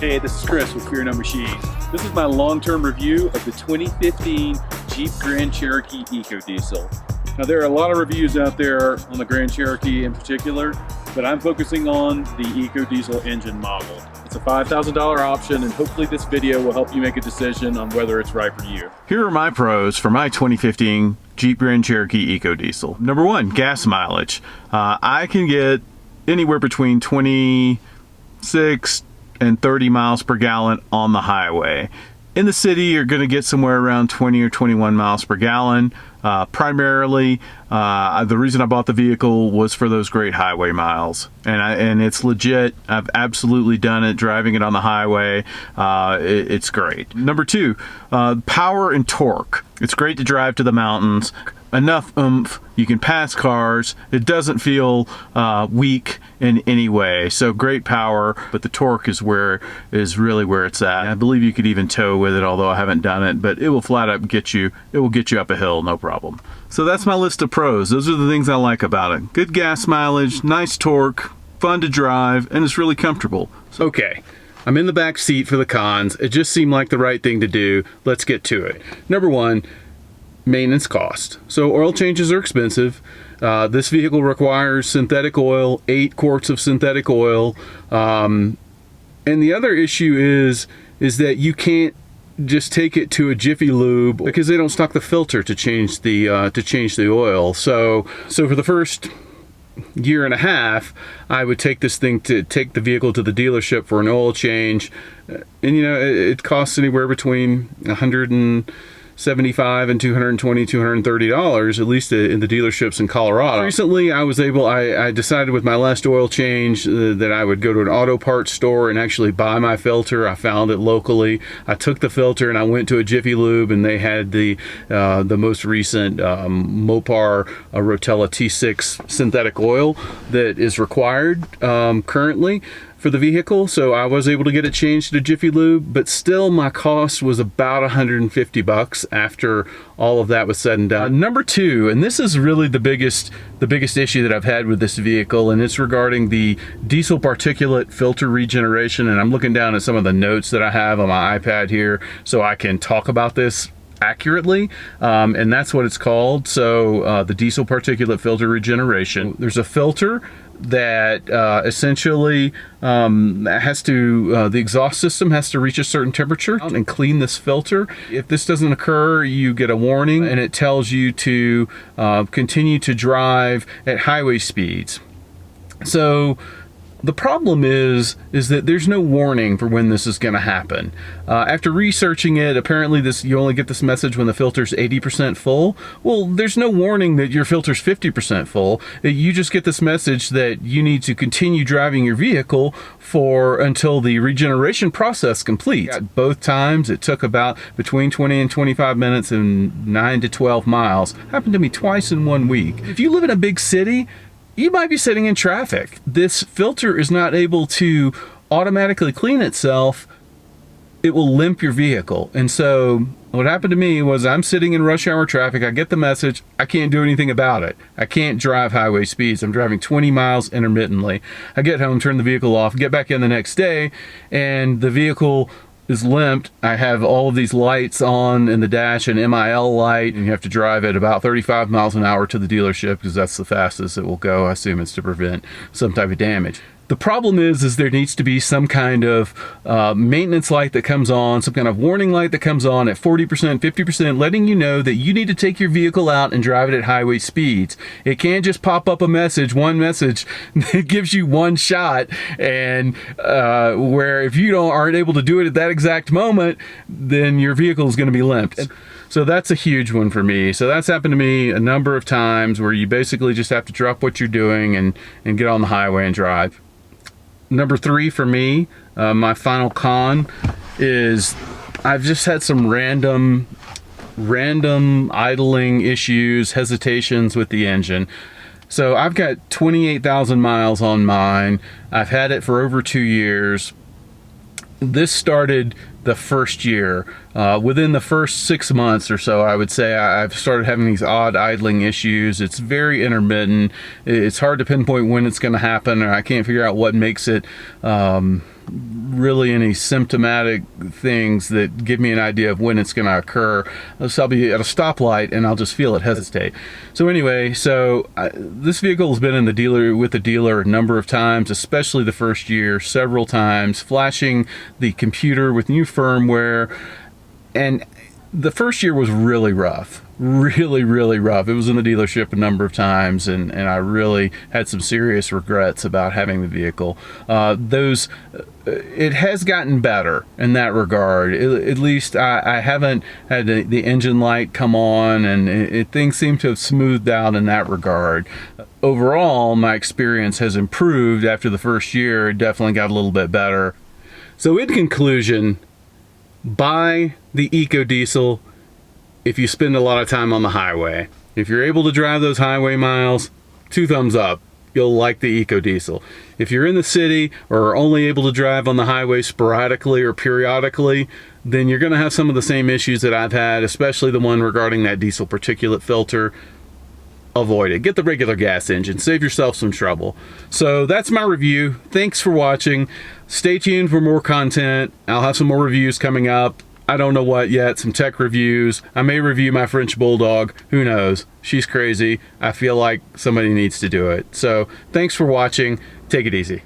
Hey, this is Chris with Fear No Machine. This is my long-term review of the 2015 Jeep Grand Cherokee EcoDiesel. Now, there are a lot of reviews out there on the Grand Cherokee in particular, but I'm focusing on the EcoDiesel engine model. It's a $5,000 option, and hopefully this video will help you make a decision on whether it's right for you. Here are my pros for my 2015 Jeep Grand Cherokee EcoDiesel. Number one, gas mileage. I can get anywhere between 26 and 30 miles per gallon on the highway. In the city, you're going to get somewhere around 20 or 21 miles per gallon. Primarily, the reason I bought the vehicle was for those great highway miles, and it's legit. I've absolutely done it, driving it on the highway. It's great. Number two, power and torque. It's great to drive to the mountains. Enough oomph, you can pass cars. It doesn't feel weak in any way. So great power, but the torque is really where it's at. I believe you could even tow with it, although I haven't done it, but it will flat out get you up a hill, no problem. So that's my list of pros. Those are the things I like about it. Good gas mileage, nice torque, fun to drive, and it's really comfortable. Okay, I'm in the back seat for the cons. It just seemed like the right thing to do. Let's get to it. Number one, maintenance cost. So oil changes are expensive. This vehicle requires synthetic oil, 8 quarts of synthetic oil. And the other issue is that you can't just take it to a Jiffy Lube because they don't stock the filter to change the oil. So for the first year and a half, I would take the vehicle to the dealership for an oil change, and it costs anywhere between $175 and $220, $230, at least in the dealerships in Colorado. Recently, I decided with my last oil change that I would go to an auto parts store and actually buy my filter. I found it locally. I took the filter and I went to a Jiffy Lube, and they had the most recent Mopar Rotella T6 synthetic oil that is required currently for the vehicle. So I was able to get it changed to Jiffy Lube, but still my cost was about $150 after all of that was said and done. Number two, and this is really the biggest issue that I've had with this vehicle, and it's regarding the diesel particulate filter regeneration. And I'm looking down at some of the notes that I have on my iPad here so I can talk about this accurately, and that's what it's called. So the diesel particulate filter regeneration. There's a filter that essentially the exhaust system has to reach a certain temperature and clean this filter. If this doesn't occur, you get a warning, and it tells you to continue to drive at highway speeds. So the problem is that there's no warning for when this is going to happen. After researching it, apparently you only get this message when the filter's 80% full. Well, there's no warning that your filter's 50% full. You just get this message that you need to continue driving your vehicle until the regeneration process completes. Both times it took about between 20 and 25 minutes and 9 to 12 miles. Happened to me twice in 1 week. If you live in a big city, you might be sitting in traffic. This filter is not able to automatically clean itself. It will limp your vehicle. And so what happened to me was I'm sitting in rush hour traffic. I get the message. I can't do anything about it. I can't drive highway speeds. I'm driving 20 miles intermittently. I get home, turn the vehicle off, get back in the next day, and the vehicle is limped. I have all of these lights on in the dash, an MIL light, and you have to drive at about 35 miles an hour to the dealership because that's the fastest it will go. I assume it's to prevent some type of damage. The problem is there needs to be some kind of maintenance light that comes on, some kind of warning light that comes on at 40%, 50%, letting you know that you need to take your vehicle out and drive it at highway speeds. It can't just pop up one message that gives you one shot, and where if you aren't able to do it at that exact moment, then your vehicle is going to be limped. So that's a huge one for me. So that's happened to me a number of times where you basically just have to drop what you're doing and get on the highway and drive. Number three for me, my final con is I've just had some random idling issues, hesitations with the engine. So I've got 28,000 miles on mine. I've had it for over 2 years. This started the first year. Within the first 6 months or so, I would say I've started having these odd idling issues. It's very intermittent. It's hard to pinpoint when it's going to happen, or I can't figure out what makes it really any symptomatic things that give me an idea of when it's going to occur. So I'll be at a stoplight and I'll just feel it hesitate. So anyway, this vehicle has been in the dealer with the dealer a number of times, especially the first year, several times, flashing the computer with new firmware. And the first year was really rough, really rough. It was in the dealership a number of times, and I really had some serious regrets about having the vehicle. It has gotten better in that regard. At least I haven't had the engine light come on, and things seem to have smoothed out in that regard. Overall, my experience has improved after the first year. It definitely got a little bit better. So in conclusion, buy the EcoDiesel if you spend a lot of time on the highway. If you're able to drive those highway miles, 2 thumbs up. You'll like the EcoDiesel. If you're in the city or are only able to drive on the highway sporadically or periodically, then you're going to have some of the same issues that I've had, especially the one regarding that diesel particulate filter. Avoid it. Get the regular gas engine. Save yourself some trouble. So that's my review. Thanks for watching. Stay tuned for more content. I'll have some more reviews coming up. I don't know what yet. Some tech reviews. I may review my French Bulldog. Who knows? She's crazy. I feel like somebody needs to do it. So thanks for watching. Take it easy.